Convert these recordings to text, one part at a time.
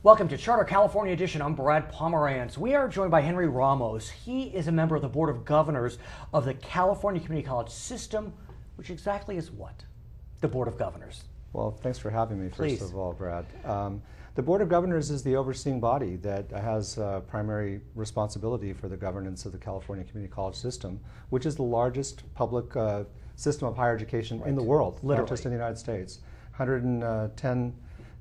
Welcome to Charter California Edition. I'm Brad Pomerance. We are joined by Henry Ramos. He is a member of the Board of Governors of the California Community College System, which exactly is what? The Board of Governors. Well, thanks for having me, Please. first of all, Brad. The Board of Governors is the overseeing body that has primary responsibility for the governance of the California Community College System, which is the largest public system of higher education in the world, Literally. not just in the United States. 110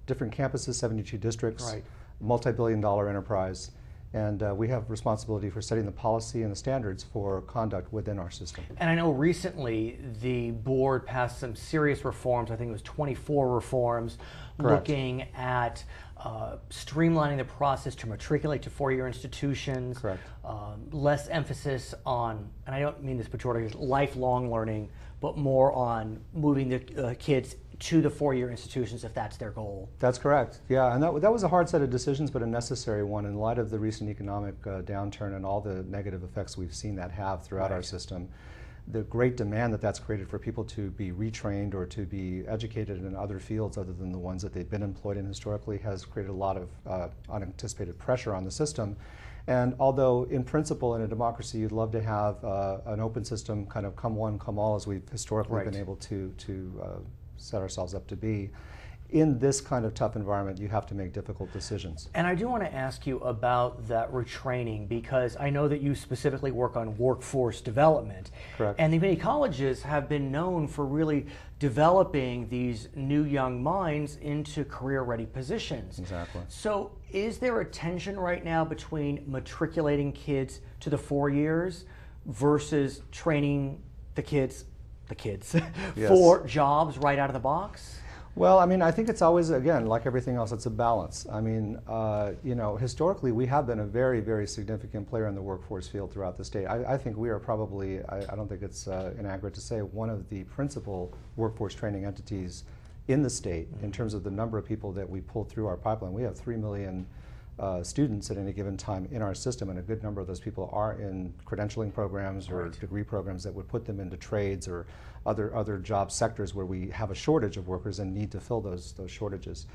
different campuses, 72 districts, multi-billion-dollar enterprise. And we have responsibility for setting the policy and the standards for conduct within our system. And I know recently the board passed some serious reforms. I think it was 24 reforms. Correct. Looking at streamlining the process to matriculate to four-year institutions. Correct. Less emphasis on, and I don't mean this pejoratively, lifelong learning, but more on moving the kids to the four-year institutions if that's their goal. That's correct. Yeah, and that was a hard set of decisions, but a necessary one in light of the recent economic downturn and all the negative effects we've seen that have throughout our system. The great demand that's created for people to be retrained or to be educated in other fields other than the ones that they've been employed in historically has created a lot of unanticipated pressure on the system. And although in principle in a democracy you'd love to have an open system, kind of come one, come all, as we've historically been able to set ourselves up to be, in this kind of tough environment, you have to make difficult decisions. And I do want to ask you about that retraining, because I know that you specifically work on workforce development. Correct. And the community colleges have been known for really developing these new young minds into career-ready positions. Exactly. So is there a tension right now between matriculating kids to the 4 years versus training the kids Yes. for jobs right out of the box? Well, I mean, I think it's always, again, like everything else, it's a balance. I mean, you know, historically we have been a very, very significant player in the workforce field throughout the state. I think we are probably, I don't think it's inaccurate to say, one of the principal workforce training entities in the state in terms of the number of people that we pull through our pipeline. We have 3 million students at any given time in our system, and a good number of those people are in credentialing programs or degree programs that would put them into trades or other job sectors where we have a shortage of workers and need to fill those shortages.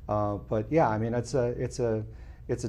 But yeah, I mean, it's a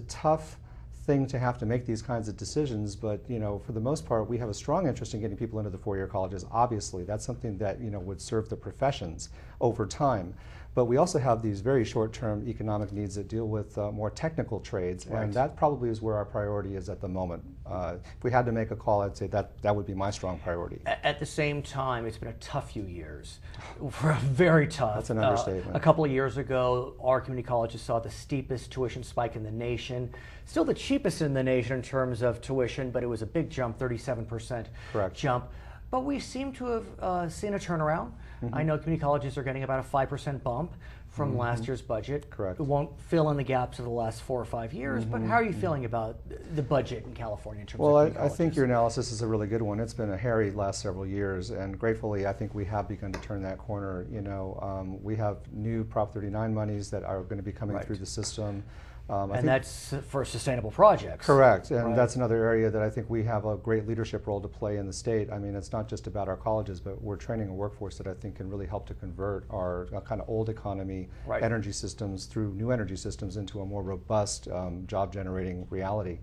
tough thing to have to make these kinds of decisions, but you know, for the most part, we have a strong interest in getting people into the four-year colleges. Obviously, that's something that, you know, would serve the professions over time. But we also have these very short-term economic needs that deal with more technical trades, and that probably is where our priority is at the moment. If we had to make a call, I'd say that would be my strong priority. At the same time, it's been a tough few years. Very tough. That's an understatement. A couple of years ago, our community colleges saw the steepest tuition spike in the nation. Still the cheapest in the nation in terms of tuition, but it was a big jump, 37% jump. But we seem to have seen a turnaround. I know community colleges are getting about a 5% bump from last year's budget. Correct. It won't fill in the gaps of the last 4 or 5 years, but how are you feeling about the budget in California in terms of community Well, I think colleges? your analysis is a really good one. It's been a hairy last several years, and gratefully, I think we have begun to turn that corner. You know, we have new Prop 39 monies that are going to be coming through the system. And that's for sustainable projects. Correct, and that's another area that I think we have a great leadership role to play in the state. I mean, it's not just about our colleges, but we're training a workforce that I think can really help to convert our kind of old economy energy systems through new energy systems into a more robust job-generating reality.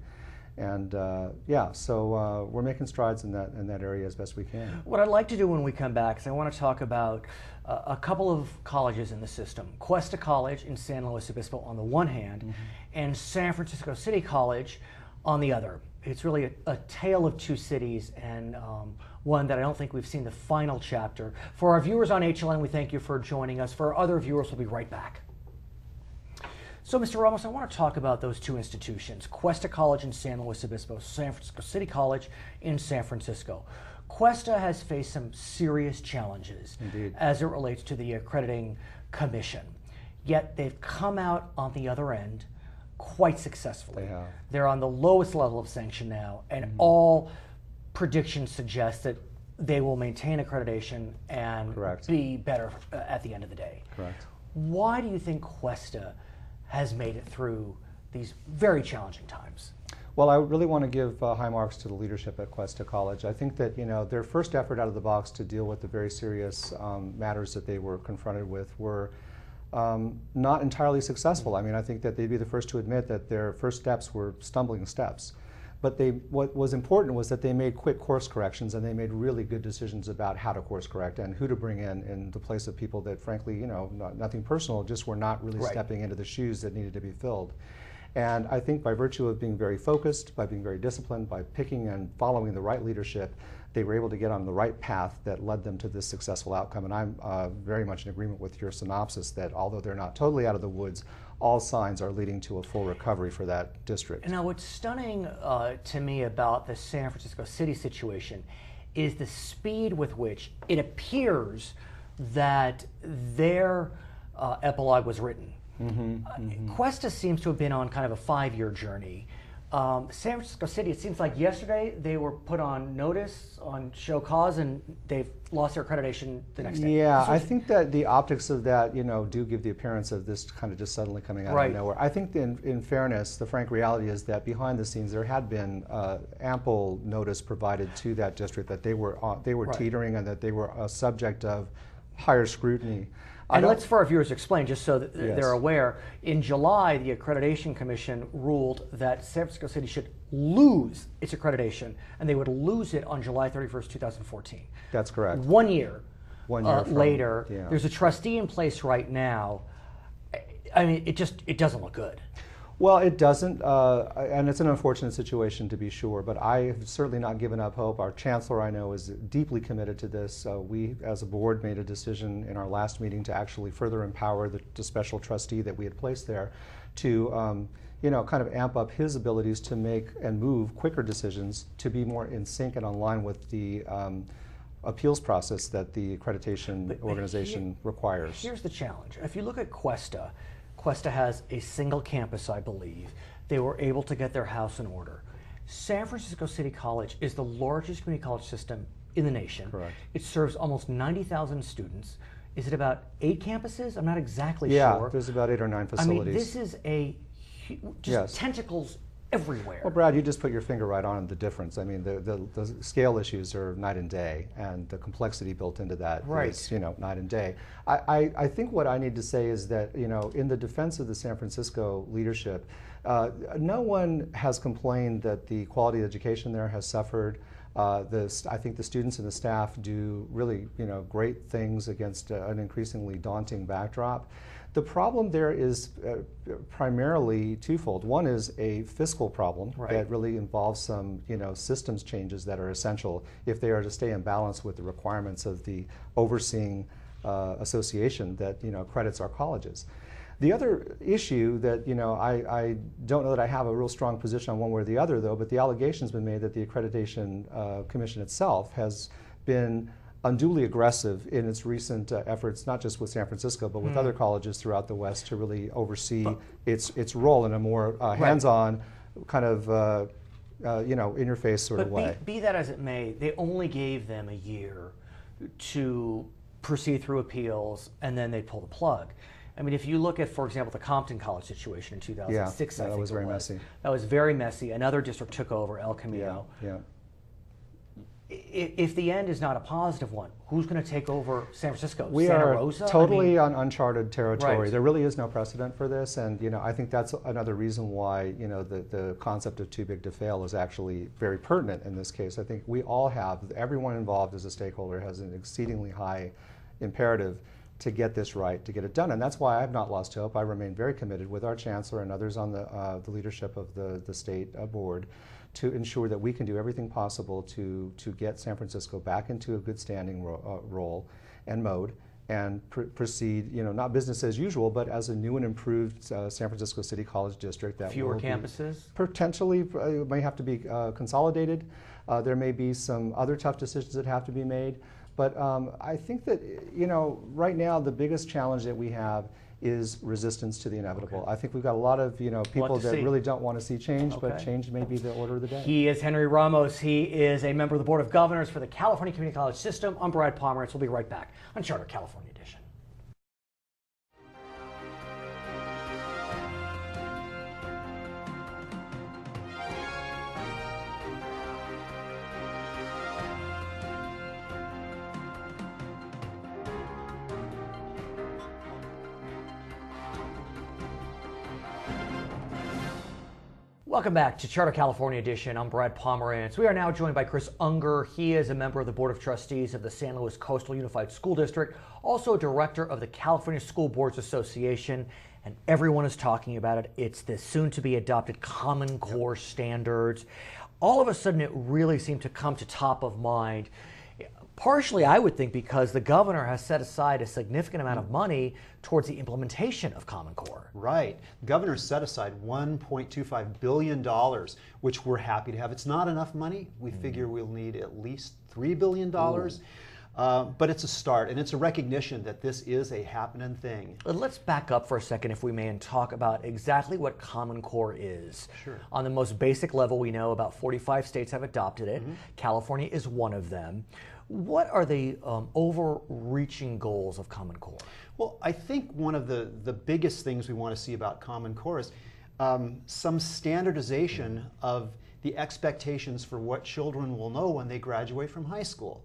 And yeah, so we're making strides in that area as best we can. What I'd like to do when we come back is I want to talk about a couple of colleges in the system. Cuesta College in San Luis Obispo on the one hand, and San Francisco City College on the other. It's really a tale of two cities, and one that I don't think we've seen the final chapter. For our viewers on HLN, we thank you for joining us. For our other viewers, we'll be right back. So, Mr. Ramos, I want to talk about those two institutions, Cuesta College in San Luis Obispo, San Francisco City College in San Francisco. Cuesta has faced some serious challenges as it relates to the accrediting commission, yet they've come out on the other end quite successfully. They have. They're on the lowest level of sanction now, and all predictions suggest that they will maintain accreditation and be better at the end of the day. Correct. Why do you think Cuesta has made it through these very challenging times? Well, I really want to give high marks to the leadership at Cuesta College. I think that, you know, their first effort out of the box to deal with the very serious matters that they were confronted with were not entirely successful. I mean, I think that they'd be the first to admit that their first steps were stumbling steps. But what was important was that they made quick course corrections, and they made really good decisions about how to course correct and who to bring in the place of people that, frankly, nothing personal, just were not really stepping into the shoes that needed to be filled. And I think by virtue of being very focused, by being very disciplined, by picking and following the right leadership, they were able to get on the right path that led them to this successful outcome. And I'm very much in agreement with your synopsis that although they're not totally out of the woods, all signs are leading to a full recovery for that district. Now, what's stunning to me about the San Francisco City situation is the speed with which it appears that their epilogue was written. Cuesta seems to have been on kind of a 5-year journey. San Francisco City, it seems like yesterday they were put on notice, on show cause, and they've lost their accreditation the next day. Yeah, I think that the optics of that, do give the appearance of this kind of just suddenly coming out of nowhere. I think in fairness, the frank reality is that behind the scenes there had been ample notice provided to that district that they were teetering and that they were a subject of higher scrutiny. And let's, for our viewers, explain, just so that they're aware, in July, the Accreditation Commission ruled that San Francisco City should lose its accreditation, and they would lose it on July 31st, 2014. That's correct. 1 year, later, there's a trustee in place right now. I mean, it doesn't look good. Well, it doesn't, and it's an unfortunate situation to be sure, but I have certainly not given up hope. Our chancellor, I know, is deeply committed to this. We, as a board, made a decision in our last meeting to actually further empower the special trustee that we had placed there to kind of amp up his abilities to make and move quicker decisions to be more in sync and online with the appeals process that the accreditation organization requires. Here's the challenge. If you look at Cuesta has a single campus, I believe. They were able to get their house in order. San Francisco City College is the largest community college system in the nation. Correct. It serves almost 90,000 students. Is it about 8 campuses? I'm not exactly sure. Yeah, there's about 8 or 9 facilities. I mean, this is just tentacles everywhere. Well, Brad, you just put your finger right on the difference. I mean, the scale issues are night and day, and the complexity built into that is, night and day. I think what I need to say is that, in the defense of the San Francisco leadership, no one has complained that the quality of education there has suffered. I think the students and the staff do really, great things against an increasingly daunting backdrop. The problem there is primarily twofold. One is a fiscal problem that really involves some, systems changes that are essential if they are to stay in balance with the requirements of the overseeing association that, accredits our colleges. The other issue that, I don't know that I have a real strong position on one way or the other, though, but the allegation's been made that the Accreditation Commission itself has been unduly aggressive in its recent efforts, not just with San Francisco, but with other colleges throughout the West to really oversee its role in a more hands-on, kind of, in your face sort of way. Be that as it may, they only gave them a year to proceed through appeals, and then they pull the plug. I mean, if you look at, for example, the Compton College situation in 2006, I think that was very messy. That was very messy. Another district took over, El Camino. If the end is not a positive one, who's going to take over San Francisco? We Santa are Rosa? totally on uncharted territory. There really is no precedent for this, and I think that's another reason why the concept of too big to fail is actually very pertinent in this case. I think we all have, everyone involved as a stakeholder has an exceedingly high imperative to get this right, to get it done, and that's why I've not lost hope. I remain very committed with our chancellor and others on the leadership of the state board to ensure that we can do everything possible to get San Francisco back into a good standing role and mode and proceed, not business as usual, but as a new and improved San Francisco City College district. That fewer campuses? Potentially may have to be consolidated. There may be some other tough decisions that have to be made. But I think that, right now the biggest challenge that we have is resistance to the inevitable. I think we've got a lot of people that really don't want to see change, but change may be the order of the day. He is Henry Ramos. He is a member of the Board of Governors for the California Community College System. I'm Brad Pomerance. We'll be right back on Charter California Edition. Welcome back to Charter California Edition. I'm Brad Pomerance. We are now joined by Chris Unger. He is a member of the Board of Trustees of the San Luis Coastal Unified School District, also director of the California School Boards Association, and everyone is talking about it. It's the soon-to-be adopted Common Core standards. All of a sudden, it really seemed to come to top of mind. Partially, I would think, because the governor has set aside a significant amount of money towards the implementation of Common Core. Right. The governor set aside $1.25 billion, which we're happy to have. It's not enough money. We figure we'll need at least $3 billion. But it's a start, and it's a recognition that this is a happening thing. Let's back up for a second, if we may, and talk about exactly what Common Core is. Sure. On the most basic level, we know about 45 states have adopted it. California is one of them. What are the overreaching goals of Common Core? Well, I think one of the biggest things we want to see about Common Core is some standardization of the expectations for what children will know when they graduate from high school.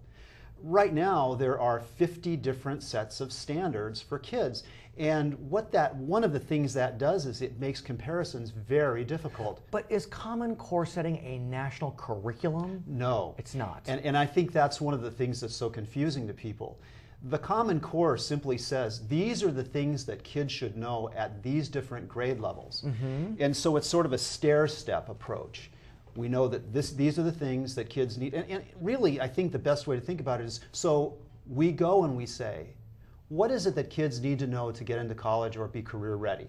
Right now, there are 50 different sets of standards for kids. And one of the things that does is it makes comparisons very difficult. But is Common Core setting a national curriculum? No. It's not. And I think that's one of the things that's so confusing to people. The Common Core simply says these are the things that kids should know at these different grade levels. And so it's sort of a stair-step approach. We know that these are the things that kids need. And really, I think the best way to think about it is, so we go and we say, what is it that kids need to know to get into college or be career ready?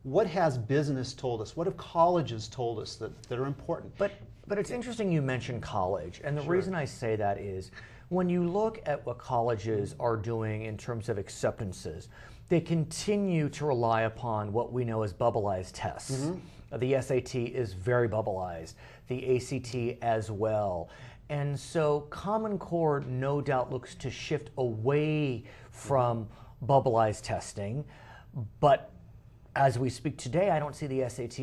What has business told us? What have colleges told us that are important? But it's interesting you mentioned college. And the reason I say that is, when you look at what colleges are doing in terms of acceptances, they continue to rely upon what we know as bubbleized tests. The SAT is very bubbleized, the ACT as well. And so Common Core no doubt looks to shift away from bubbleized testing, but as we speak today, I don't see the SAT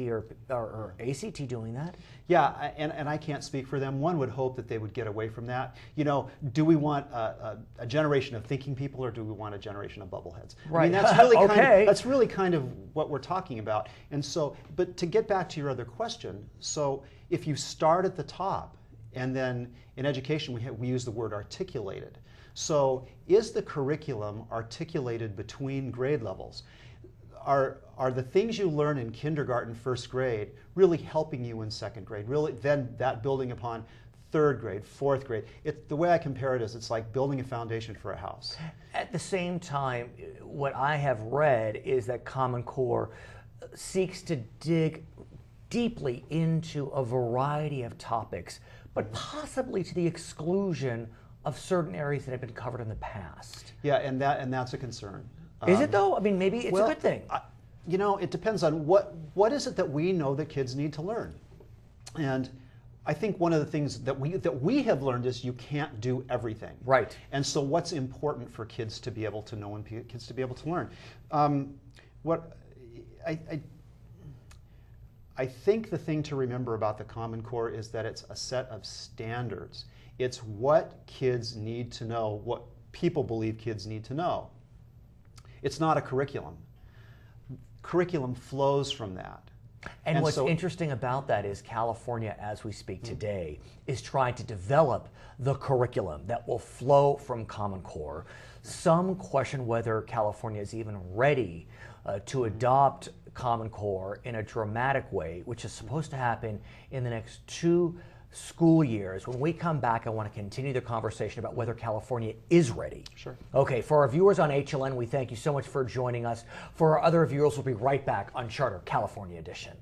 or ACT doing that. Yeah, and I can't speak for them. One would hope that they would get away from that. You know, do we want a generation of thinking people, or do we want a generation of bubbleheads? Right. I mean, that's really Okay. that's really kind of what we're talking about. And so, but to get back to your other question, so if you start at the top, and then in education we use the word articulated. So is the curriculum articulated between grade levels? Are the things you learn in kindergarten, first grade, really helping you in second grade? Really, then that building upon third grade, fourth grade. The way I compare it is, it's like building a foundation for a house. At the same time, what I have read is that Common Core seeks to dig deeply into a variety of topics, but possibly to the exclusion of certain areas that have been covered in the past. Yeah, and that's a concern. Is it though? I mean, maybe it's a good thing. You know, it depends on what is it that we know that kids need to learn. And I think one of the things that we have learned is you can't do everything. Right. And so what's important for kids to be able to know and kids to be able to learn? I think the thing to remember about the Common Core is that it's a set of standards. It's what kids need to know, what people believe kids need to know. It's not a curriculum. Curriculum flows from that. And what's interesting about that is California, as we speak today, is trying to develop the curriculum that will flow from Common Core. Some question whether California is even ready to adopt Common Core in a dramatic way, which is supposed to happen in the next 2 school years. When we come back, I want to continue the conversation about whether California is ready. Sure. Okay, for our viewers on HLN, we thank you so much for joining us. For our other viewers, we'll be right back on Charter California Edition.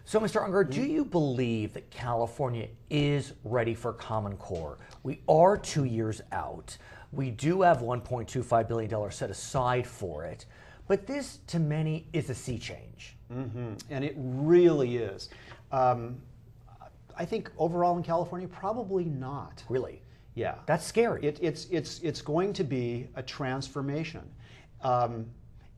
So, Mr. Unger, do you believe that California is ready for Common Core? We are 2 years out. We do have $1.25 billion set aside for it. But this, to many, is a sea change. And it really is. I think overall in California, probably not. Really? Yeah. That's scary. It's going to be a transformation. And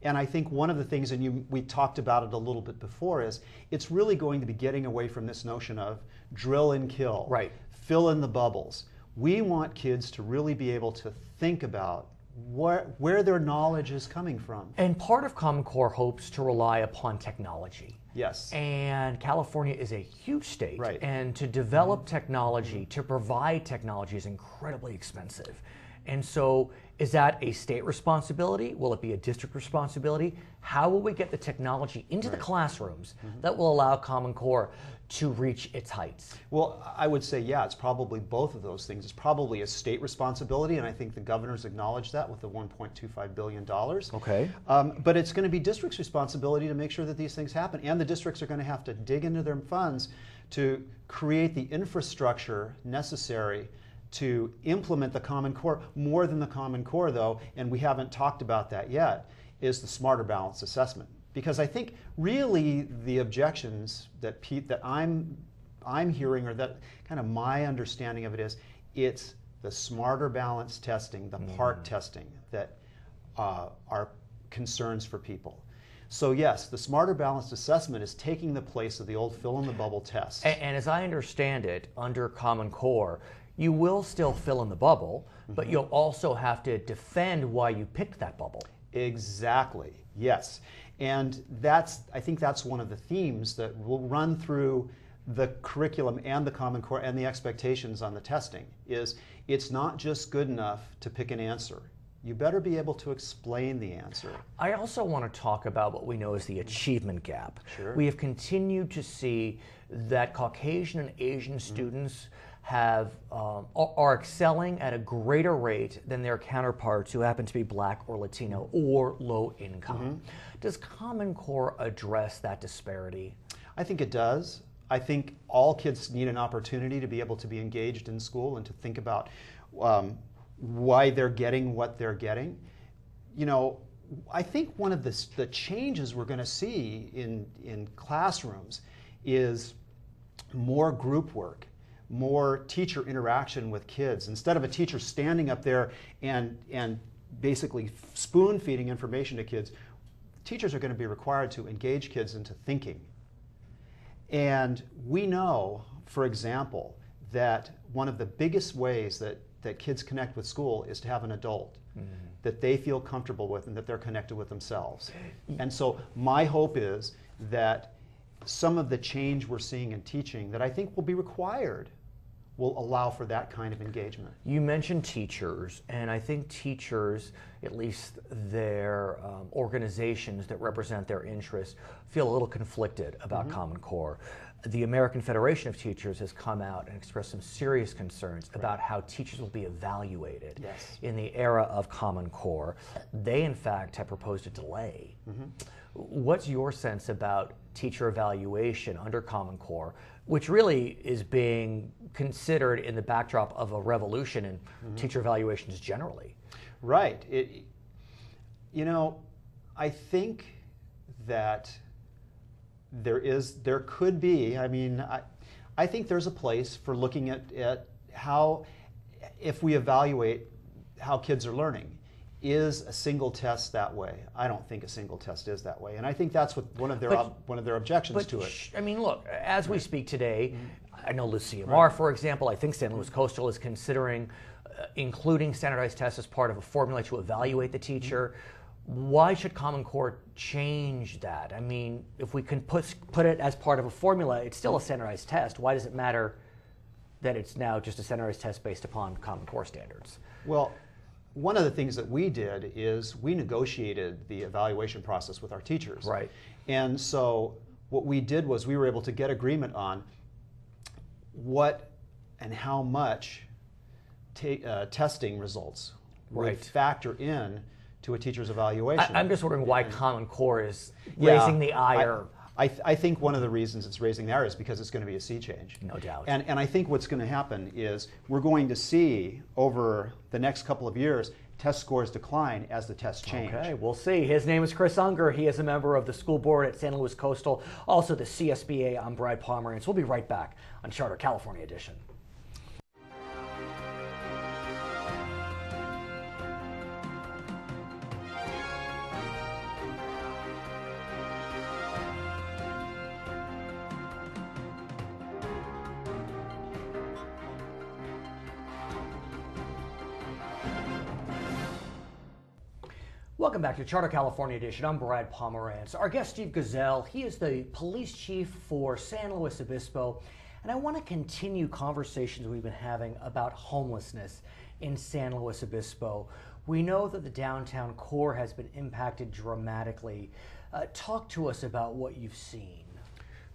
I think one of the things, and we talked about it a little bit before, is it's really going to be getting away from this notion of drill and kill. Right. Fill in the bubbles. We want kids to really be able to think about where their knowledge is coming from. And part of Common Core hopes to rely upon technology. Yes. And California is a huge state. Right. And to develop technology, to provide technology is incredibly expensive. And so is that a state responsibility? Will it be a district responsibility? How will we get the technology into the classrooms that will allow Common Core to reach its heights? Well, I would say, yeah, it's probably both of those things. It's probably a state responsibility, and I think the governor's acknowledged that with the $1.25 billion. Okay. But it's going to be districts' responsibility to make sure that these things happen, and the districts are going to have to dig into their funds to create the infrastructure necessary to implement the Common Core. More than the Common Core, though, and we haven't talked about that yet, is the smarter balanced assessment. Because I think really the objections that I'm hearing, or that kind of my understanding of it is, it's the smarter balanced testing, the part testing that are concerns for people. So yes, the smarter balanced assessment is taking the place of the old fill in the bubble test. And as I understand it, under Common Core, you will still fill in the bubble, but you'll also have to defend why you picked that bubble. Exactly, yes. And I think that's one of the themes that will run through the curriculum and the Common Core and the expectations on the testing, is it's not just good enough to pick an answer. You better be able to explain the answer. I also want to talk about what we know as the achievement gap. Sure. We have continued to see that Caucasian and Asian students are excelling at a greater rate than their counterparts who happen to be Black or Latino or low income. Does Common Core address that disparity? I think it does. I think all kids need an opportunity to be able to be engaged in school and to think about why they're getting what they're getting. You know, I think one of the changes we're going to see in classrooms is more group work, more teacher interaction with kids. Instead of a teacher standing up there and basically spoon feeding information to kids, teachers are going to be required to engage kids into thinking. And we know, for example, that one of the biggest ways that kids connect with school is to have an adult that they feel comfortable with and that they're connected with themselves. And so my hope is that some of the change we're seeing in teaching that I think will be required will allow for that kind of engagement. You mentioned teachers, and I think teachers, at least their organizations that represent their interests, feel a little conflicted about Common Core. The American Federation of Teachers has come out and expressed some serious concerns about how teachers will be evaluated in the era of Common Core. They, in fact, have proposed a delay. What's your sense about teacher evaluation under Common Core, which really is being considered in the backdrop of a revolution in teacher evaluations generally? Right. You know, I think that there could be, I mean, I think there's a place for looking at how, if we evaluate how kids are learning, is a single test that way? I don't think a single test is that way, and I think that's what one of their objections to it. I mean, look, as we speak today, I know LUCMR, for example, I think San Luis Coastal is considering including standardized tests as part of a formula to evaluate the teacher. Why should Common Core change that? I mean, if we can put it as part of a formula, it's still a standardized test. Why does it matter that it's now just a standardized test based upon Common Core standards? Well, one of the things that we did is we negotiated the evaluation process with our teachers. Right. And so what we did was we were able to get agreement on what and how much testing results would factor in to a teacher's evaluation. I'm just wondering why Common Core is raising the ire. I think one of the reasons it's raising the ire is because it's going to be a sea change. No doubt. And I think what's going to happen is we're going to see over the next couple of years test scores decline as the tests change. Okay, we'll see. His name is Chris Unger. He is a member of the school board at San Luis Coastal, also the CSBA. I'm Brad Pomerance. We'll be right back on Charter California Edition. Welcome back to Charter California Edition. I'm Brad Pomerance. Our guest, Steve Gesell, he is the police chief for San Luis Obispo, and I want to continue conversations we've been having about homelessness in San Luis Obispo. We know that the downtown core has been impacted dramatically. Talk to us about what you've seen.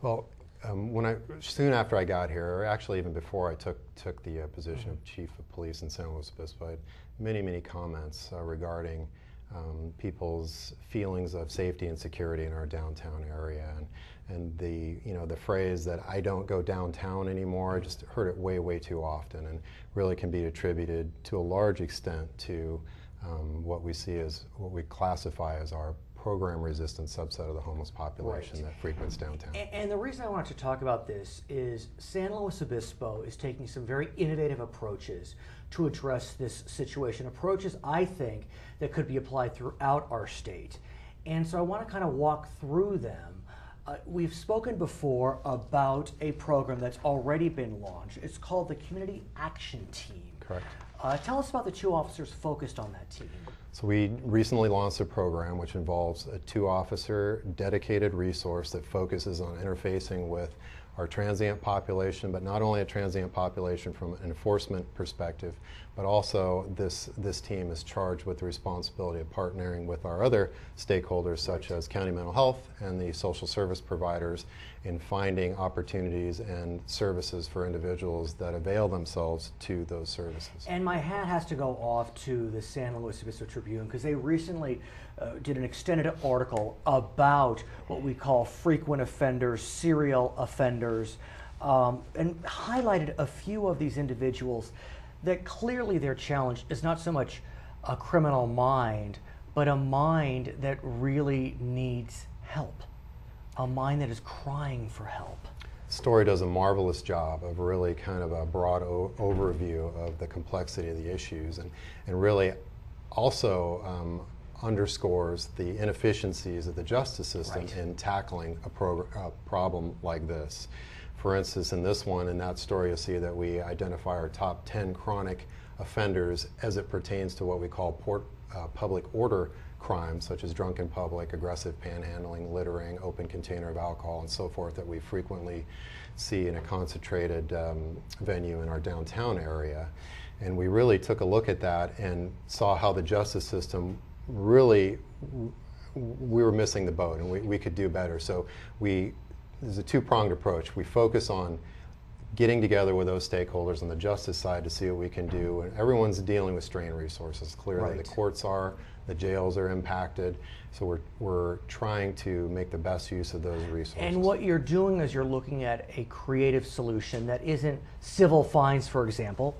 Well, soon after I got here, or actually even before I took the position of chief of police in San Luis Obispo, I had many comments regarding people's feelings of safety and security in our downtown area, and the phrase that I don't go downtown anymore, I just heard it way too often, and really can be attributed to a large extent to what we see as what we classify as our program-resistant subset of the homeless population that frequents downtown. And the reason I wanted to talk about this is San Luis Obispo is taking some very innovative approaches to address this situation, approaches I think that could be applied throughout our state. And so I want to kind of walk through them. We've spoken before about a program that's already been launched. It's called the Community Action Team. Correct. Tell us about the two officers focused on that team. So we recently launched a program which involves a 2-officer dedicated resource that focuses on interfacing with our transient population, but not only a transient population from an enforcement perspective, but also this team is charged with the responsibility of partnering with our other stakeholders such as county mental health and the social service providers in finding opportunities and services for individuals that avail themselves to those services. And my hat has to go off to the San Luis Obispo Tribune because they recently did an extended article about what we call frequent offenders, serial offenders, and highlighted a few of these individuals that clearly their challenge is not so much a criminal mind, but a mind that really needs help, a mind that is crying for help. The story does a marvelous job of really kind of a broad overview of the complexity of the issues, and really also underscores the inefficiencies of the justice system in tackling a problem like this. For instance, in this one, in that story, you'll see that we identify our top 10 chronic offenders as it pertains to what we call public order crimes, such as drunk in public, aggressive panhandling, littering, open container of alcohol, and so forth, that we frequently see in a concentrated venue in our downtown area. And we really took a look at that and saw how the justice system really, we were missing the boat, and we could do better. So there's a two-pronged approach. We focus on getting together with those stakeholders on the justice side to see what we can do. And everyone's dealing with strained resources. Clearly, the courts are, the jails are impacted. So we're trying to make the best use of those resources. And what you're doing is you're looking at a creative solution that isn't civil fines, for example.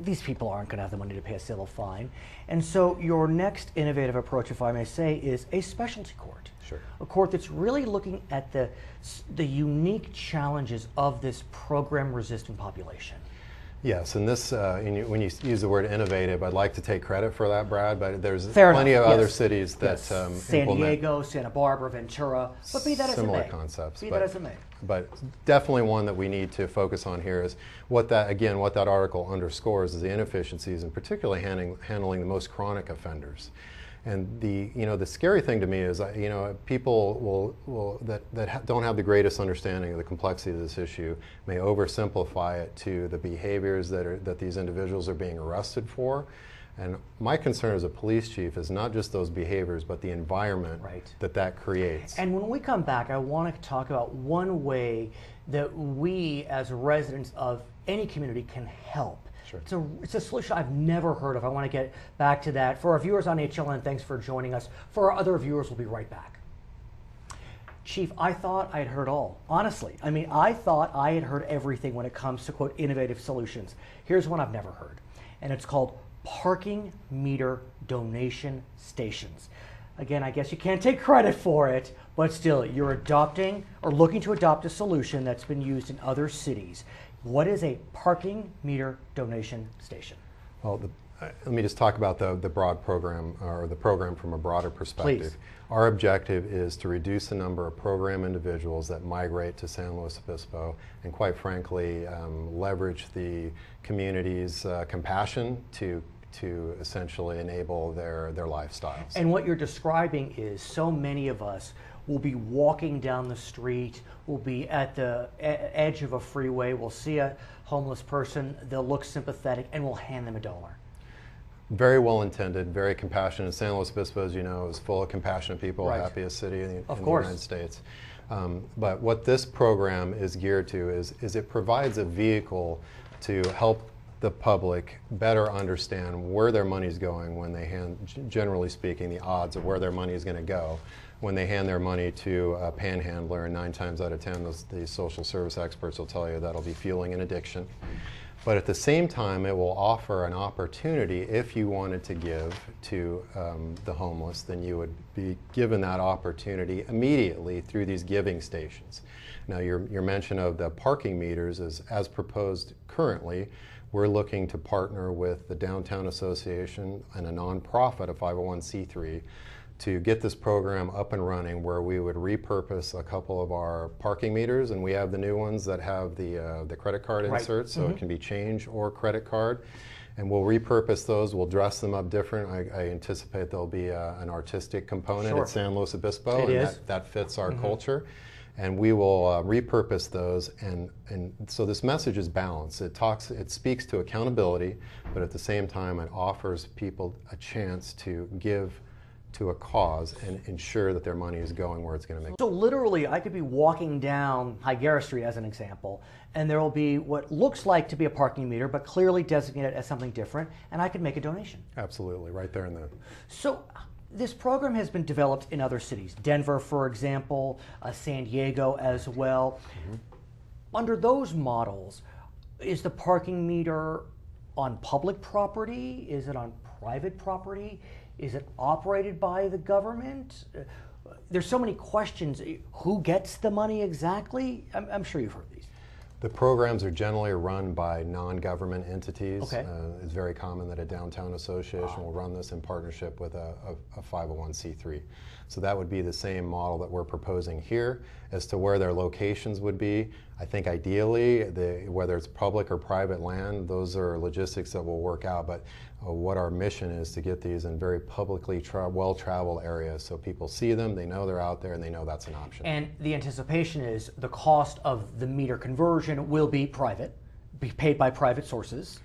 These people aren't going to have the money to pay a civil fine. And so your next innovative approach, if I may say, is a specialty court. Sure. A court that's really looking at the unique challenges of this program-resistant population. Yes, and this, when you use the word innovative, I'd like to take credit for that, Brad, but there's Fair plenty enough. of other cities that San Diego, Santa Barbara, Ventura, but be that as it may. Similar concepts. Be that as it may. But definitely one that we need to focus on here is what that article underscores is the inefficiencies, and particularly handling the most chronic offenders. And the scary thing to me is people that don't have the greatest understanding of the complexity of this issue may oversimplify it to the behaviors that these individuals are being arrested for. And my concern as a police chief is not just those behaviors, but the environment that creates. And when we come back, I want to talk about one way that we as residents of any community can help. Sure. It's a solution I've never heard of. I want to get back to that. For our viewers on HLN, thanks for joining us. For our other viewers, we'll be right back. Chief, I thought I had heard all. Honestly, I thought I had heard everything when it comes to, quote, innovative solutions. Here's one I've never heard, and it's called parking meter donation stations. Again, I guess you can't take credit for it, but still, you're adopting or looking to adopt a solution that's been used in other cities. What is a parking meter donation station? Well, let me just talk about the broad program, or the program from a broader perspective. Please. Our objective is to reduce the number of program individuals that migrate to San Luis Obispo, and quite frankly, leverage the community's compassion to to essentially enable their lifestyles. And what you're describing is so many of us will be walking down the street, will be at the edge of a freeway, we'll see a homeless person, they'll look sympathetic, and we'll hand them $1. Very well intended, very compassionate. San Luis Obispo, as you know, is full of compassionate people, Right. happiest city in the course. United States. But what this program is geared to is it provides a vehicle to help the public better understand where their money is going when they hand, generally speaking, the odds of where their money is going to go when they hand their money to a panhandler, and 9 times out of 10, the social service experts will tell you that'll be fueling an addiction. But at the same time, it will offer an opportunity, if you wanted to give to the homeless, then you would be given that opportunity immediately through these giving stations. Now, your mention of the parking meters is, as proposed currently, we're looking to partner with the Downtown Association and a nonprofit, a 501c3, to get this program up and running, where we would repurpose a couple of our parking meters, and we have the new ones that have the credit card Right. inserts, so it can be change or credit card, and we'll repurpose those. We'll dress them up different. I anticipate there'll be an artistic component Sure. at San Luis Obispo, It and is. that fits our culture. And we will repurpose those, and so this message is balanced. It speaks to accountability, but at the same time, it offers people a chance to give to a cause and ensure that their money is going where it's going to make. So literally, I could be walking down High Garrett Street, as an example, and there will be what looks like to be a parking meter, but clearly designated as something different, and I could make a donation. Absolutely, right there in the. So this program has been developed in other cities, Denver, for example, San Diego as well. Under those models, is the parking meter on public property? Is it on private property? Is it operated by the government? There's so many questions. Who gets the money exactly? I'm sure you've heard these. The programs are generally run by non-government entities. Okay. It's very common that a downtown association will run this in partnership with a 501c3. So that would be the same model that we're proposing here. As to where their locations would be, I think ideally, whether it's public or private land, those are logistics that will work out. But what our mission is to get these in very publicly well-traveled areas, so people see them, they know they're out there, and they know that's an option. And the anticipation is the cost of the meter conversion will be private, be paid by private sources,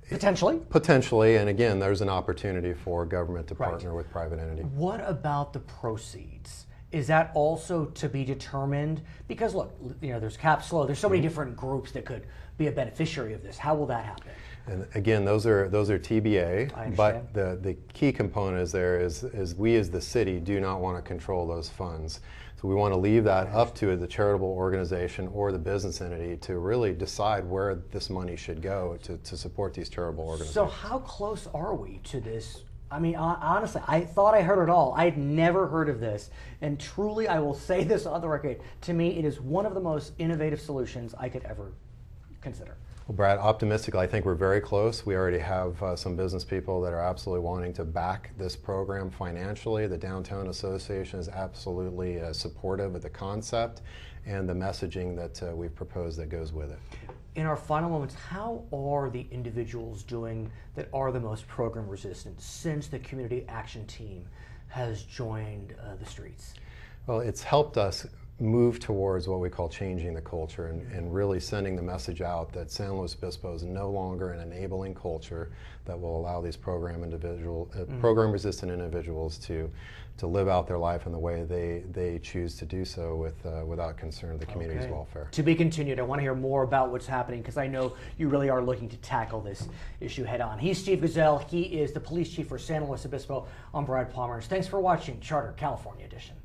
potentially. Potentially, and again, there's an opportunity for government to partner with private entities. What about the proceeds? Is that also to be determined? Because look, there's CapSlow, there's so many different groups that could be a beneficiary of this. How will that happen? And again, those are TBA, I understand. but the key component is we as the city do not want to control those funds. So we want to leave that up to the charitable organization or the business entity to really decide where this money should go to support these charitable organizations. So how close are we to this? I mean, honestly, I thought I heard it all. I'd never heard of this. And truly, I will say this on the record, to me, it is one of the most innovative solutions I could ever consider. Well, Brad, optimistically, I think we're very close. We already have some business people that are absolutely wanting to back this program financially. The Downtown Association is absolutely supportive of the concept and the messaging that we've proposed that goes with it. In our final moments, how are the individuals doing that are the most program resistant since the community action team has joined the streets? Well, it's helped us move towards what we call changing the culture and really sending the message out that San Luis Obispo is no longer an enabling culture that will allow these program-resistant individuals to live out their life in the way they choose to do so without concern of the community's welfare. To be continued. I want to hear more about what's happening because I know you really are looking to tackle this issue head on. He's Steve Gesell. He is the police chief for San Luis Obispo. I'm Brad Pomerance. Thanks for watching Charter California Edition.